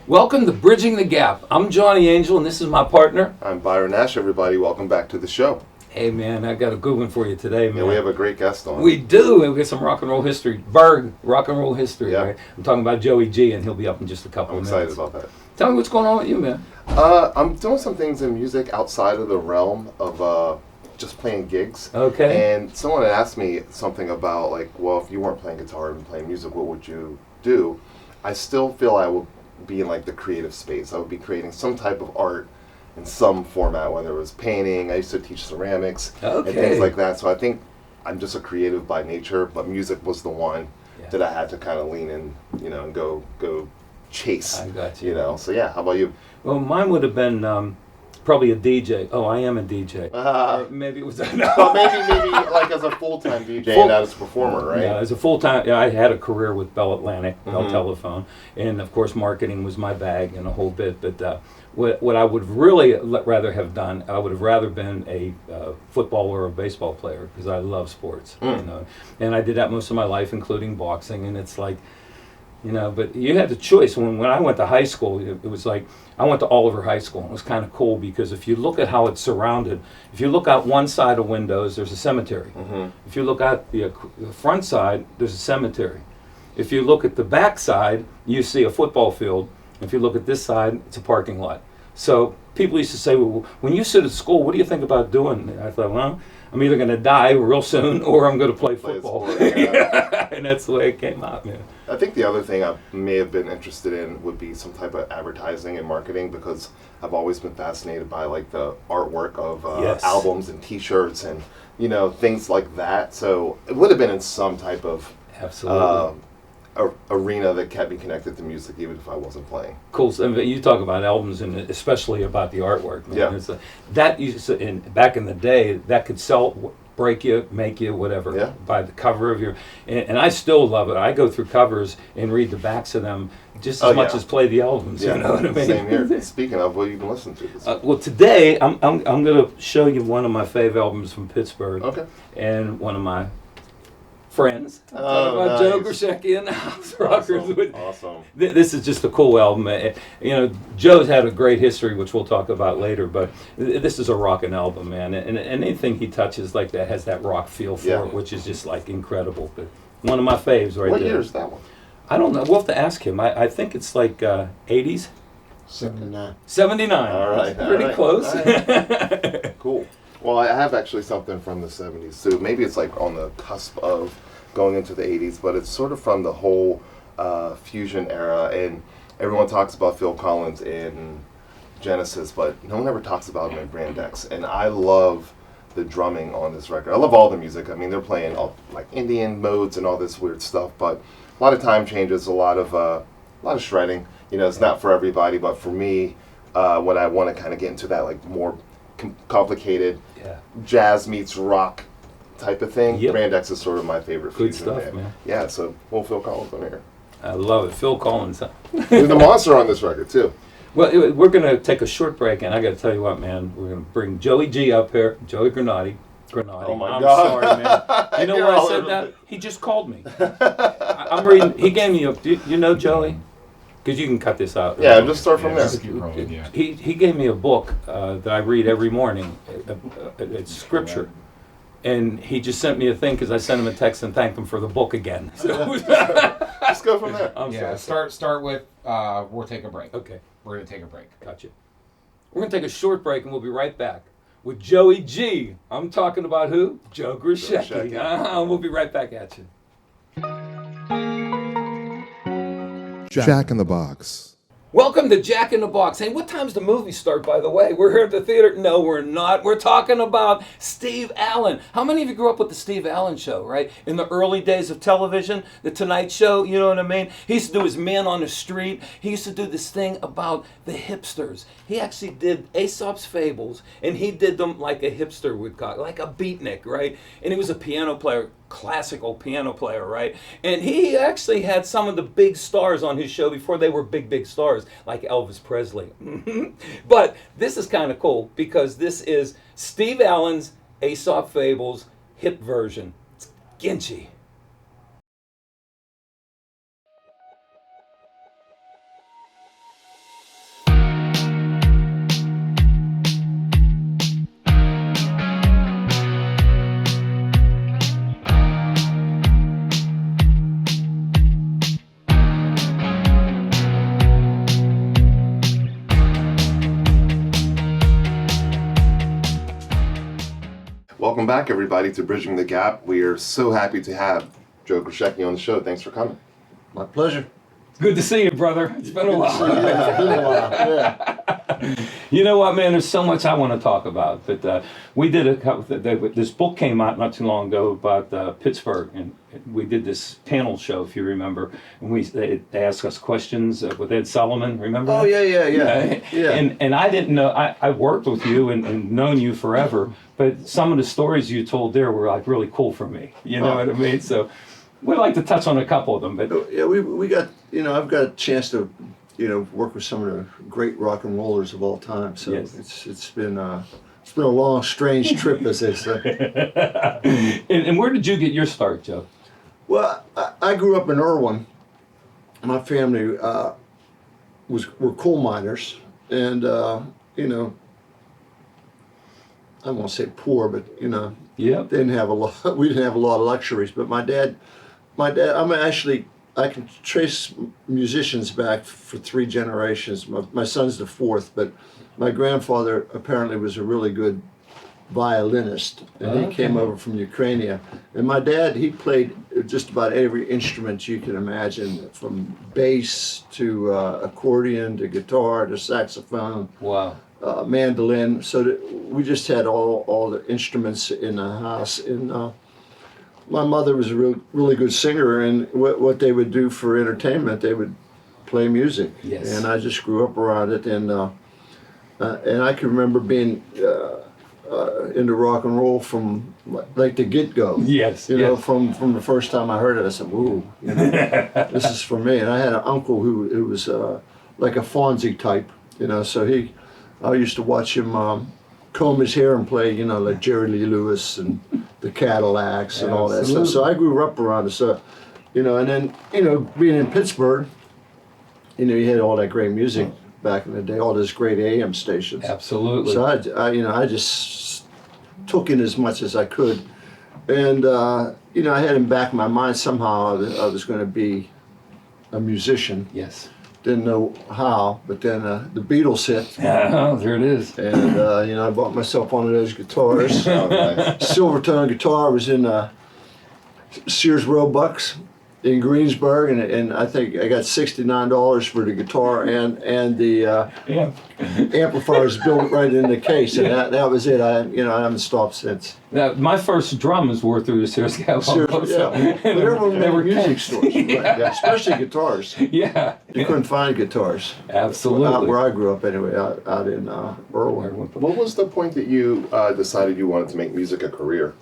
Welcome to Bridging the Gap. I'm Johnny Angel, and this is my partner. I'm Byron Nash, everybody. Welcome back to the show. Hey, man, I got a good one for you today, man. Yeah, we have a great guest on. We do. We got some rock and roll history. Berg, rock and roll history, Yeah. right? I'm talking about Joey G, and he'll be up in just a couple I'm of excited minutes. about that. Tell me what's going on with you, man. I'm doing some things in music outside of the realm of just playing gigs. Okay. And someone had asked me something about, like, well, if you weren't playing guitar and playing music, what would you do? I still feel I would be in, like, the creative space. I would be creating some type of art in some format, whether it was painting. I used to teach ceramics and things like that. So I think I'm just a creative by nature, but music was the one that I had to kind of lean in, and go chase. I got you. So yeah, how about you? Well, mine would have been probably a DJ. Oh, I am a DJ. Maybe it was no. But maybe like as a full-time DJ, not as a performer, right? Yeah, as a full-time, I had a career with Bell Atlantic, Bell Mhm. Telephone, and of course marketing was my bag and a whole bit. But what I would really rather have done, I would have rather been a football or a baseball player because I love sports, and I did that most of my life, including boxing. And it's like, but you had the choice. When I went to high school, it was like, I went to Oliver High School. It was kind of cool because if you look at how it's surrounded, if you look out one side of windows, there's a cemetery. Mm-hmm. If you look out the front side, there's a cemetery. If you look at the back side, you see a football field. If you look at this side, it's a parking lot. So people used to say, well, when you sit at school, what do you think about doing? And I thought, well, I'm either going to die real soon or I'm going to play football. And that's the way it came out, man. I think the other thing I may have been interested in would be some type of advertising and marketing, because I've always been fascinated by like the artwork of albums and T-shirts and things like that. So it would have been in some type of arena that kept me connected to music, even if I wasn't playing. Cool. So you talk about albums and especially about the artwork, man. Yeah. It's that used to, back in the day, that could sell, break you, make you, whatever. Yeah. By the cover of your, and I still love it. I go through covers and read the backs of them just as much as play the albums. Yeah. You know what I mean? Same here. Speaking of, what have you been listening to this week? Well, today I'm going to show you one of my fave albums from Pittsburgh. Okay. And one of my friends. Oh, About nice. Jagoff and Houserockers. Awesome. This is just a cool album. Joe's had a great history, which we'll talk about later, but this is a rockin' album, man. And anything he touches like that has that rock feel for it, which is just like incredible. But one of my faves right there. What year is that one? I don't know. We'll have to ask him. I think it's like 80s. 79. 79. All right. Pretty close. All right. Cool. Well, I have actually something from the 70s, so maybe it's like on the cusp of going into the 80s, but it's sort of from the whole fusion era, and everyone talks about Phil Collins in Genesis, but no one ever talks about him in Brand X, and I love the drumming on this record. I love all the music. I mean, they're playing all like Indian modes and all this weird stuff, but a lot of time changes, a lot of shredding. It's not for everybody, but for me, when I want to kind of get into that like more complicated jazz meets rock type of thing, Brand X is sort of my favorite Good fusion stuff, band. man. Yeah, so Phil Collins on here. I love it. Phil Collins. There's the monster on this record too. Well, we're going to take a short break, and I got to tell you what, man. We're going to bring Joey G up here. Joey Granati. Oh my I'm God. sorry, man. You know why I said that? He just called me. I'm reading. He gave me a. You know Joey? Because you can cut this out. Yeah, just start from there. He gave me a book that I read every morning. It's scripture. And he just sent me a thing because I sent him a text and thanked him for the book again. So Just go from there. I'm sorry. Start with, we'll take a break. Okay. We're going to take a break. Gotcha. We're going to take a short break and we'll be right back with Joey G. I'm talking about who? Joe Grushecky. We'll be right back at you. Jack in the Box. Welcome to Jack in the Box. Hey, what time's the movie start, by the way? We're here at the theater. No, we're not. We're talking about Steve Allen. How many of you grew up with the Steve Allen Show, right? In the early days of television, The Tonight Show, you know what I mean? He used to do his Man on the Street. He used to do this thing about the hipsters. He actually did Aesop's Fables, and he did them like a hipster would, like a beatnik, right? And he was a piano player, classical piano player, right? And he actually had some of the big stars on his show before they were big stars, like Elvis Presley. But this is kind of cool because this is Steve Allen's Aesop Fables hip version. It's Ginchy. welcome back, everybody, to Bridging the Gap. We are so happy to have Joe Grushecky on the show. Thanks for coming. My pleasure. Good to see you, brother. It's been a while. Yeah, been a while. Yeah. You know what, man? There's so much I want to talk about. But we did this book came out not too long ago about Pittsburgh, and we did this panel show, if you remember. And they asked us questions with Ed Solomon. Remember? Oh, that? yeah. And I didn't know. I worked with you and known you forever, but some of the stories you told there were like really cool for me. You know what I mean? So we'd like to touch on a couple of them. But Yeah, we got, I've got a chance to, work with some of the great rock and rollers of all time. So Yes. it's been a long, strange trip, as they say. and where did you get your start, Joe? Well, I grew up in Irwin. My family were coal miners, and I won't say poor, but Yeah. didn't have a lot. We didn't have a lot of luxuries. But my dad. I can trace musicians back for 3 generations. My son's the 4th, but my grandfather apparently was a really good violinist, and he came over from Ukraine. And my dad, he played just about every instrument you can imagine, from bass to accordion to guitar to saxophone, Wow. mandolin. So we just had all the instruments in the house. And my mother was a really good singer, and what they would do for entertainment, they would play music. Yes. And I just grew up around it, and I can remember being into rock and roll from like the get-go. Yes. From the first time I heard it, I said, "Ooh, this is for me." And I had an uncle who was like a Fonzie type, So I used to watch him comb his hair and play, like Jerry Lee Lewis and the Cadillacs and all that stuff. So I grew up around it. So, and then being in Pittsburgh, you had all that great music back in the day, all those great AM stations. Absolutely. So I just took in as much as I could, and I had in back of my mind somehow I was going to be a musician. Yes. Didn't know how, but then the Beatles hit, Yeah, there it is. and I bought myself one of those guitars. Silvertone guitar. Was in Sears Roebucks in Greensburg, and I think I got $69 for the guitar and the amplifiers built right in the case, and that was it. I haven't stopped since. Now, my first drums were through the Sears catalog. Yeah, but everyone They were made music cakes. stores, yeah, especially guitars. Yeah. You couldn't find guitars. Absolutely. Where I grew up, anyway, out in Irwin. What was the point that you decided you wanted to make music a career?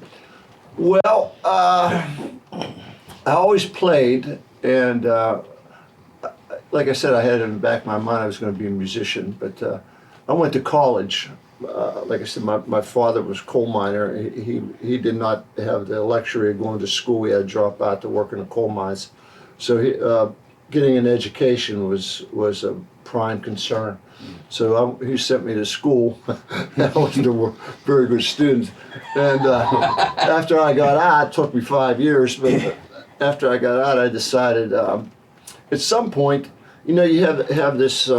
Well, I always played, and like I said, I had in the back of my mind I was going to be a musician, but I went to college. Like I said, my father was a coal miner. He did not have the luxury of going to school. He had to drop out to work in the coal mines. So getting an education was a prime concern. So he sent me to school. I wasn't a very good student. And after I got out, it took me 5 years, but after I got out, I decided at some point, you have this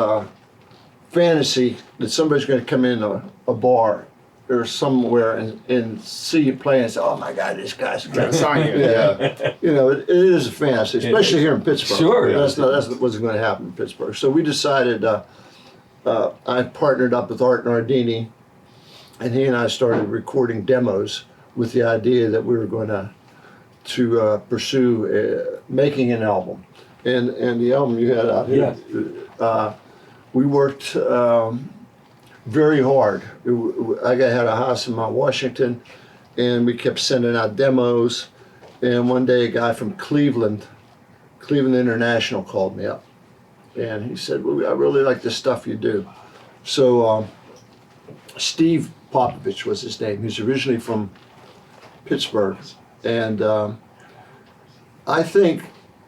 fantasy that somebody's going to come in a bar or somewhere and see you play and say, "Oh my God, this guy's Trying to sign you. yeah." It is a fantasy, especially here in Pittsburgh. Sure. That's wasn't going to happen in Pittsburgh. So we decided. I partnered up with Art Nardini, and he and I started recording demos with the idea that we were going to pursue making an album. And the album you had out here, we worked very hard. I had a house in Mount Washington, and we kept sending out demos. And one day a guy from Cleveland International called me up. And he said, "Well, I really like the stuff you do." So Steve Popovich was his name. He's originally from Pittsburgh. And I think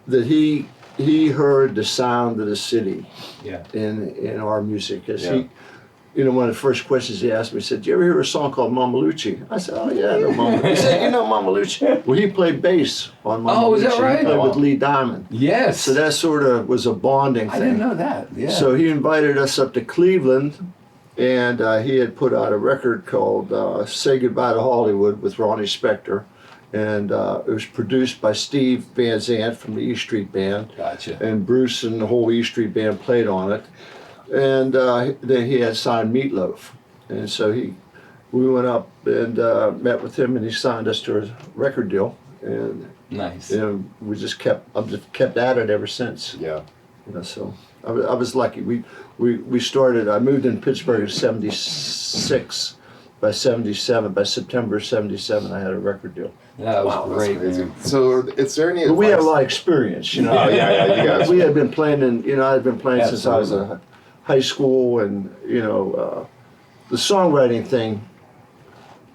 that he heard the sound of the city in our music. One of the first questions he asked me, he said, "Do you ever hear a song called Mama Lucci?" I said, "Oh yeah, I know Mama Lucci." He said, "You know Mama Lucci?" Well, he played bass on Mama Lucci. Oh, is that right? He played with Lee Diamond. Yes. So that sort of was a bonding thing. I didn't know that. Yeah. So he invited us up to Cleveland, and he had put out a record called "Say Goodbye to Hollywood" with Ronnie Spector, and it was produced by Steve Van Zandt from the E Street Band. Gotcha. And Bruce and the whole E Street Band played on it, and then he had signed Meatloaf, and so we went up and met with him, and he signed us to a record deal, and Nice. we just I've just kept at it ever since. Yeah. So I was lucky. We started. I moved in Pittsburgh in '76. By '77, by September '77, I had a record deal. That was Wow, that's great, crazy. man. So, is there any But we had a advice- lot of experience, you know. Oh, yeah, you guys. We had been playing I had been playing since I was Absolutely. a high school, and the songwriting thing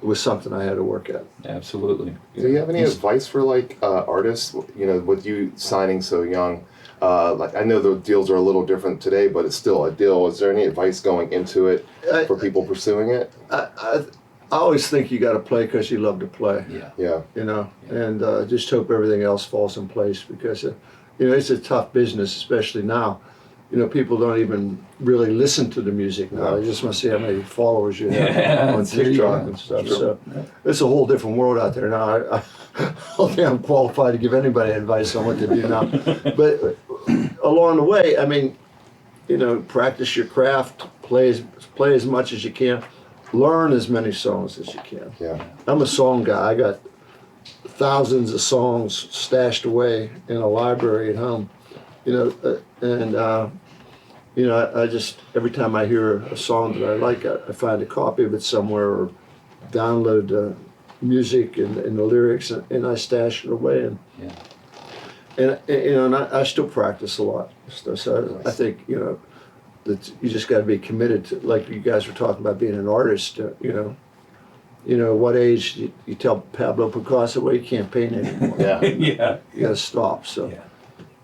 was something I had to work at. Absolutely. Do you have any advice for like artists? With you signing so young, like I know the deals are a little different today, but it's still a deal. Is there any advice going into it for people pursuing it? I always think you got to play because you love to play. Yeah. Yeah. And just hope everything else falls in place because it's a tough business, especially now. People don't even really listen to the music now. They just want to see how many followers you have Yeah, on there you TikTok go. and stuff. Sure. So it's a whole different world out there now. I don't think I'm qualified to give anybody advice on what to do now. But along the way, practice your craft, play as much as you can, learn as many songs as you can. Yeah. I'm a song guy. I got thousands of songs stashed away in a library at home, I just, every time I hear a song that I like, I find a copy of it somewhere or download the music and the lyrics and I stash it away. And I still practice a lot. So I think, that you just got to be committed to, like you guys were talking about being an artist, what age you tell Pablo Picasso, well, you can't paint anymore. Yeah. Yeah. You got to stop. So, Yeah.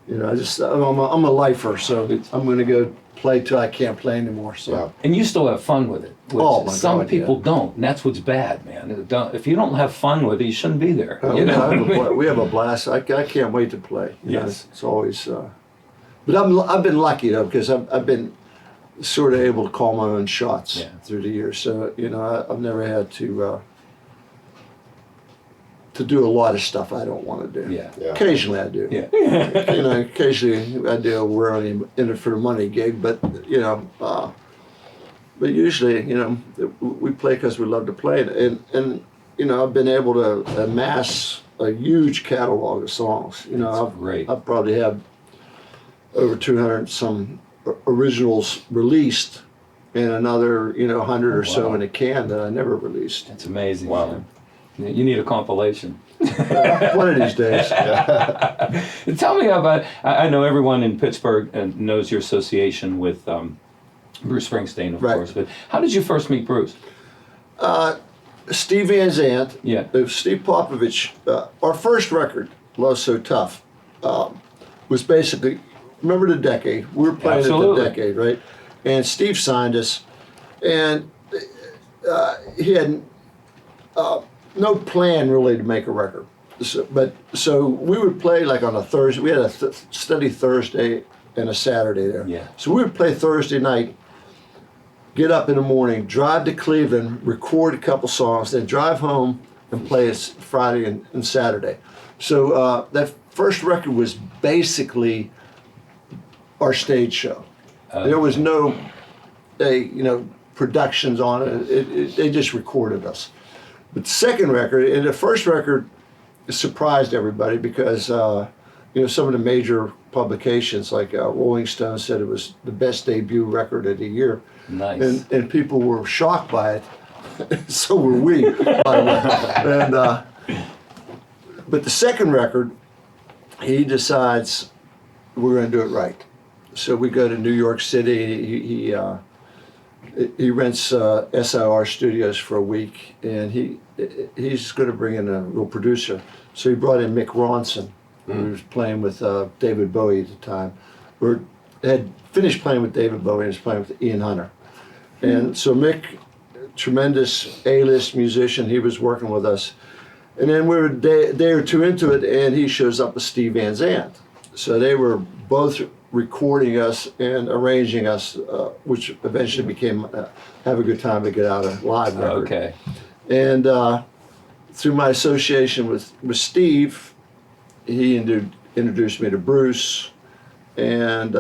I'm a lifer, so I'm going to go play till I can't play anymore. So. Yeah. And you still have fun with it. Which Oh, my some God, people yeah. don't. And that's what's bad, man. If you don't have fun with it, you shouldn't be there. We have a blast. I can't wait to play. Yes. It's always. But I've been lucky though because I've been sort of able to call my own shots through the years. So I've never had to do a lot of stuff I don't want to do. Yeah. Yeah. Occasionally I do. Yeah. Occasionally I do. We're only in it for the money gig, but but usually we play because we love to play, and I've been able to amass a huge catalog of songs. That's great. I probably have over 200 some originals released, and another 100 or so Wow. in a can that I never released. That's amazing. Wow. Man. You need a compilation. One of these days. Tell me about, I know everyone in Pittsburgh knows your association with Bruce Springsteen, of Right. course, but how did you first meet Bruce? Steve Van Zandt, Yeah. Steve Popovich, our first record, Love So Tough, was basically, remember the Decade? We were playing Absolutely. at the Decade, right? And Steve signed us, and he had no plan really to make a record. So we would play like on a Thursday. We had a steady Thursday and a Saturday there. Yeah. So we would play Thursday night, get up in the morning, drive to Cleveland, record a couple songs, then drive home and play it Friday and Saturday. So that first record was basically our stage show. There was no, productions on it. They just recorded us. But the second record, and the first record surprised everybody because, some of the major publications like Rolling Stone said it was the best debut record of the year. Nice. And people were shocked by it. So were we, by the way. But the second record, he decides we're going to do it right. So we go to New York City. He rents SIR Studios for a week, and he's going to bring in a real producer. So he brought in Mick Ronson, who was playing with David Bowie at the time, or had finished playing with David Bowie and was playing with Ian Hunter. And so Mick, tremendous A-list musician, he was working with us. And then we were a day or two into it, and he shows up with Steve Van Zandt. So they were both recording us and arranging us, which eventually became Have a Good Time to Get Out a Live record. Okay. And through my association with Steve, he introduced me to Bruce, and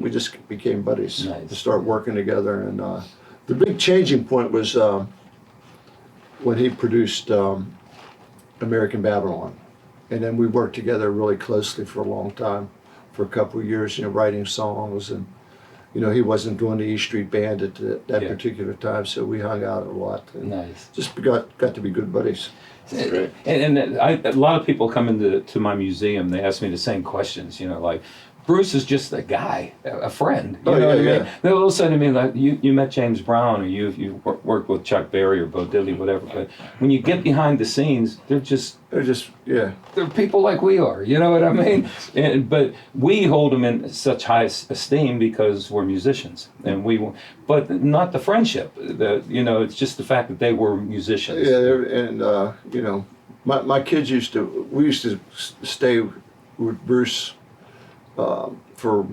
we just became buddies to start working together. And the big changing point was when he produced American Babylon, and then we worked together really closely for a long time, for a couple of years, writing songs, and he wasn't doing the E Street Band at that particular time, so we hung out a lot. And just got to be good buddies. Great. And a lot of people come into my museum, they ask me the same questions, like, Bruce is just a guy, a friend. You know what I mean? They will say to me, like, you met James Brown, or you worked with Chuck Berry or BODEGA, whatever. But when you get behind the scenes, they're people like we are. You know what I mean? But we hold them in such high esteem because we're musicians, but not the friendship. It's just the fact that they were musicians. Yeah, and my kids used to stay with Bruce. For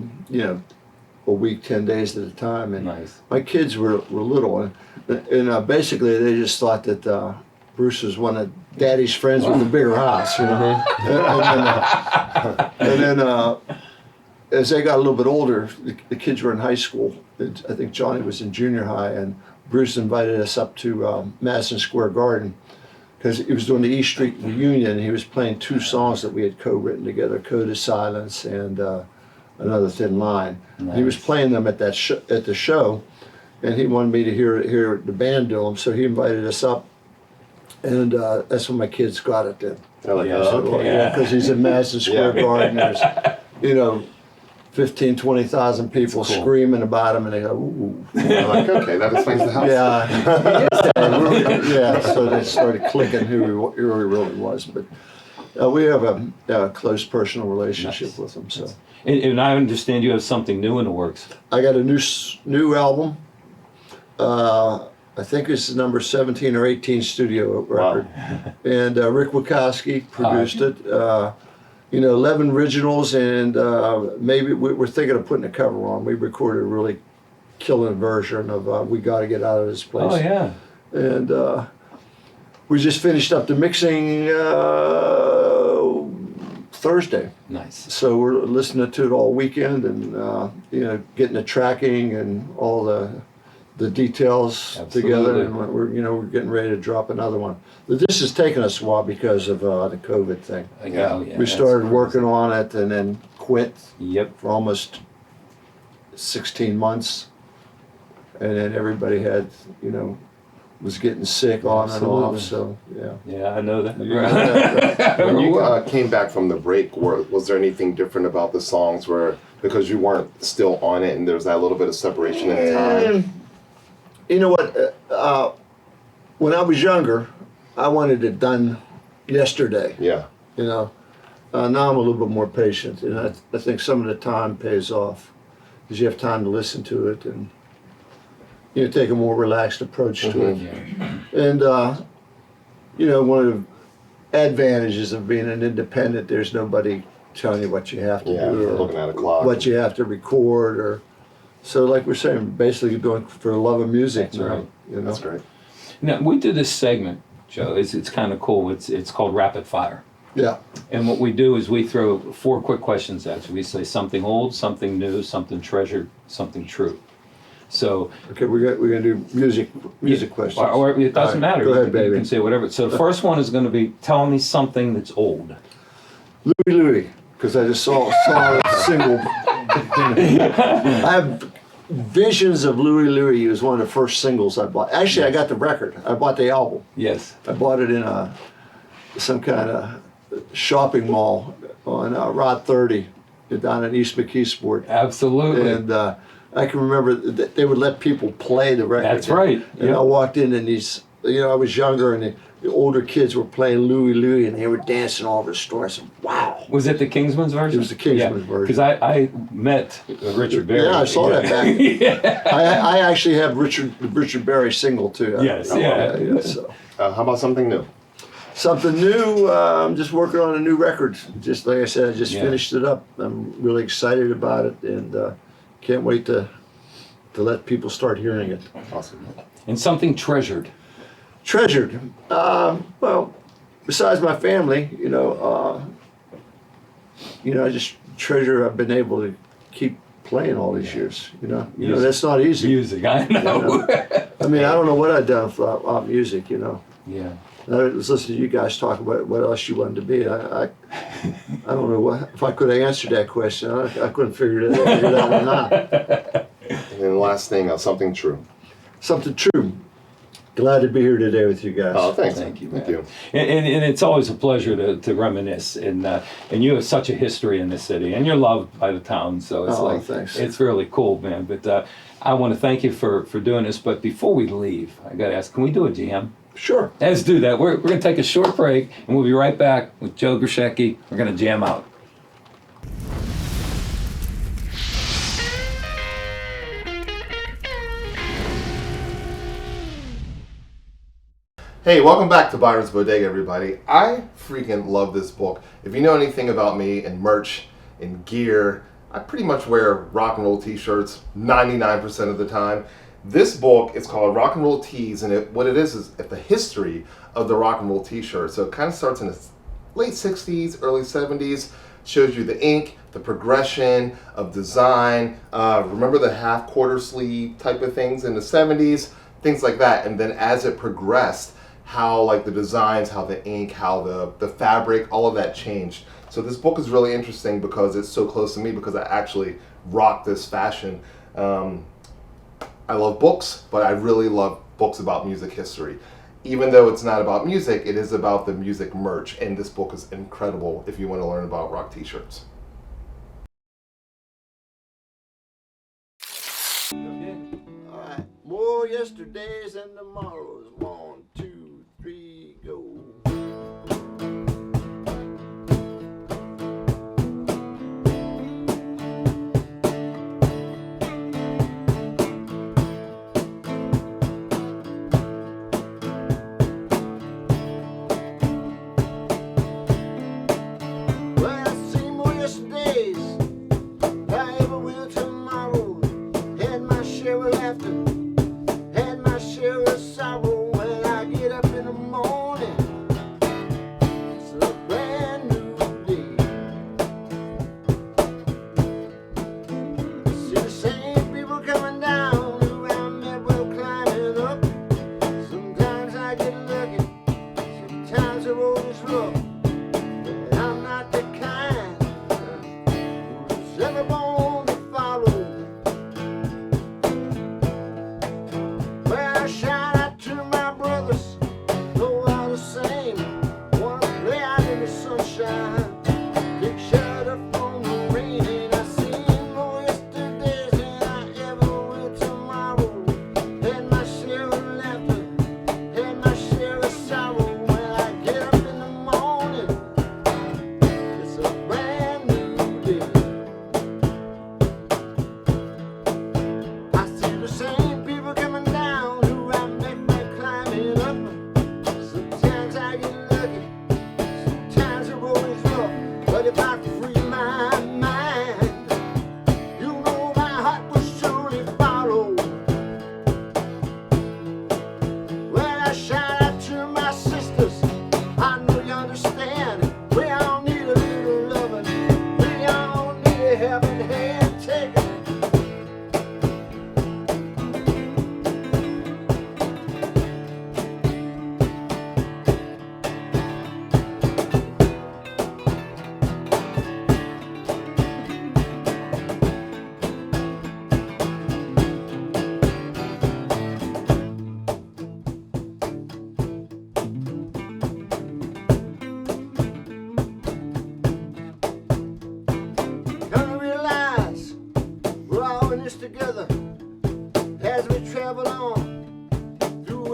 a week, 10 days at a time, and my kids were little, and basically they just thought that Bruce was one of Daddy's friends with a bigger house, and then as they got a little bit older, the kids were in high school. I think Johnny was in junior high, and Bruce invited us up to Madison Square Garden, because he was doing the E Street reunion, and he was playing 2 songs that we had co-written together, Code of Silence and Another Thin Line. He was playing them at the show, and he wanted me to hear the band do them, so he invited us up, and that's when my kids got it then. They're like, because he's in Madison Square Garden, there's, 15, 20,000 people screaming about him, and they go, ooh. They're like, okay, that explains the house. So they started clicking who he really was. But we have a close personal relationship with him. So. And I understand you have something new in the works. I got a new album. I think this is number 17 or 18 studio record. Wow. And Rick Wachowski produced it. 11 originals, and maybe we're thinking of putting a cover on. We recorded a really killing version of We Gotta Get Out of This Place. Oh, yeah. And we just finished up the mixing Thursday. Nice. So we're listening to it all weekend, and getting the tracking and all the details together, and we're getting ready to drop another one. This has taken us a while because of the COVID thing. We started working on it and then quit for almost 16 months, and then everybody had was getting sick on and off. So I know that. When you came back from the break, was there anything different about the songs because you weren't still on it and there was that little bit of separation in time? You know what? When I was younger, I wanted it done yesterday. Yeah. Now I'm a little bit more patient, and I think some of the time pays off because you have time to listen to it and take a more relaxed approach to it. And one of the advantages of being an independent, there's nobody telling you what you have to do or looking at a clock, what you have to record, or so like we're saying, basically you're doing for the love of music. That's right. That's great. Now we do this segment, Joe. It's kind of cool. It's called Rapid Fire. Yeah. And what we do is we throw 4 quick questions at you. We say something old, something new, something treasured, something true. So okay, we're gonna do music questions. Or it doesn't matter. Go ahead, baby. You can say whatever. So the first one is going to be, tell me something that's old. Louie, because I just saw a single. I have visions of Louie. It was one of the first singles I bought. Actually, I got the record. I bought the album. Yes. I bought it in some kind of shopping mall on Route 30 down in East McKeesport. Absolutely. And I can remember that they would let people play the record. That's right. And I walked in, and these, I was younger, and the older kids were playing Louie, and they were dancing all over the store. I said, wow. Was it the Kingsman's version? It was the Kingsman's version. Because I met Richard Berry. Yeah, I saw that back. I actually have Richard Berry single, too. Yes, So. How about something new? Something new. I'm just working on a new record. Just like I said, I just finished it up. I'm really excited about it, and can't wait to let people start hearing it. Awesome. And something treasured. Treasured. Well, besides my family, I just treasure I've been able to keep playing all these years. You know, that's not easy. Music, I know. I mean, I don't know what I'd done without music. Yeah. I was listening to you guys talk about what else you wanted to be. I don't know if I could have answered that question. I couldn't figure it out or not. And then the last thing, something true. Something true. Glad to be here today with you guys. Oh, thanks. Thank you, man. Thank you. And it's always a pleasure to reminisce. And you have such a history in this city, and you're loved by the town. So it's thanks. It's really cool, man. But I want to thank you for doing this. But before we leave, I got to ask, can we do a jam? Sure. Let's do that. We're going to take a short break, and we'll be right back with Joe Grushecky. We're going to jam out. Hey, welcome back to Byron's Bodega, everybody. I freaking love this book. If you know anything about me and merch and gear, I pretty much wear rock and roll t-shirts 99% of the time. This book is called Rock and Roll Tees, and what it is the history of the rock and roll t-shirt. So it kind of starts in the late 60s, early 70s, shows you the ink, the progression of design. Remember the half quarter sleeve type of things in the 70s, things like that. And then as it progressed, how like the designs, how the ink, how the fabric, all of that changed. So this book is really interesting because it's so close to me because I actually rock this fashion. I love books, but I really love books about music history. Even though it's not about music, it is about the music merch, and this book is incredible if you want to learn about rock t-shirts. All right. More yesterdays and tomorrows. 1, 2, 3, go.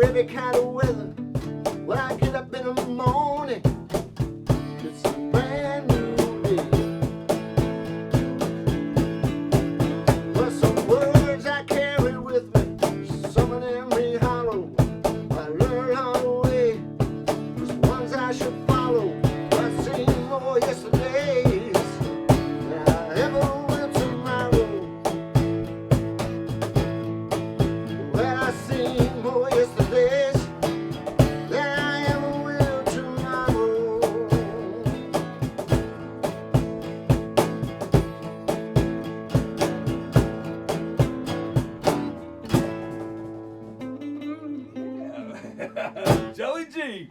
Every kind of weather. When I get up in the morning, it's a brand new day. But some words I carry with me, some of them ring hollow. I learned on the way, 'cause ones I Gee.